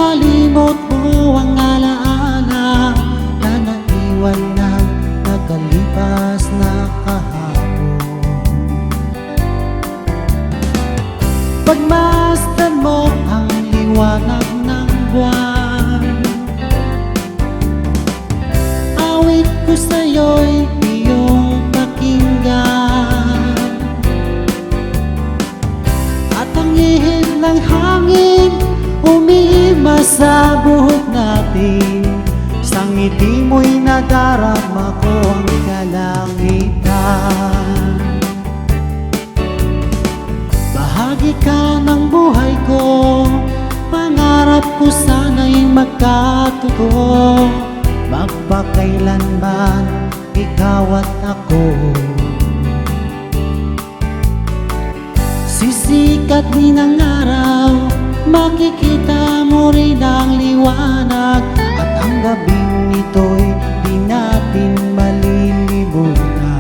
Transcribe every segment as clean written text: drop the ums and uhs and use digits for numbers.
malimot mo ang alaala na naiwan ng nakalipas na kahapon. Pagmasdan mo ang liwanag ng buwan, awit ko sa'yo'y iyong pakinggan. At ang ihip ng hangin umiimas sa buhok natin, sa ngiti mo'y nadarama ko ang kalangitan. Bahagi ka ng buhay ko, pangarap ko sana'y magkatotoo. Magpakailanman ikaw at ako, sisikat din ang araw, makikita mo rin ang liwanag. At ang gabing ito'y di natin malilimutan.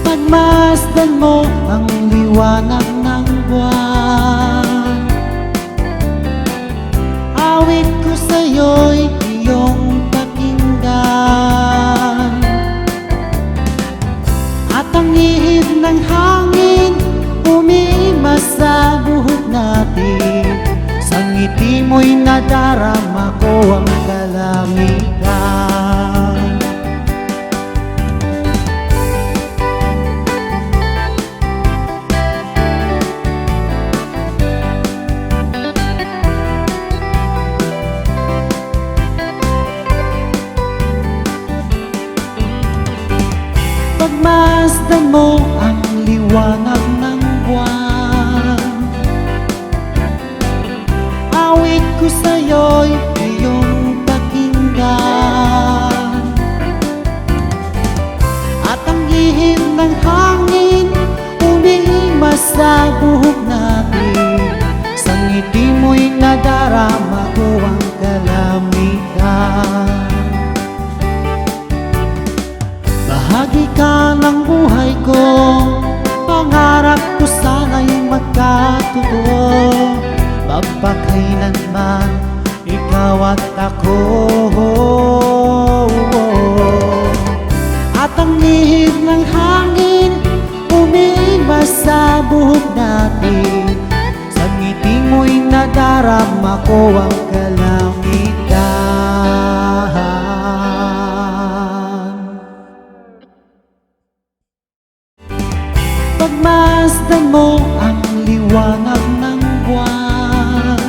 Pagmasdan mo ang liwanag ng buwan, awit ko sa'yo'y iyong pakinggan. At ang ihip ng hangin umiimas sa buhok natin, sa ngiti mo'y nadarama ko ang kalangitan. Pagmasdan mo ang liwanag ng buwan, awit ko sa'yo'y iyong pakinggan. At ang ihip ng hangin umiimas sa buhok natin, sa ngiti mo'y nadarama ko ang kalamitan. Bahagi ka ng buhay ko, pangarap ko sana'y magkatotoo. Magpakailanman ikaw at ako. At ang ihip ng hangin umiimas sa buhok natin, sa ngiti mo'y nadarama ko ang kalangitan. Pagmasdan mo ang liwanag ng buwan,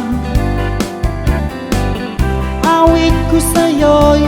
awit ko sa'yo'y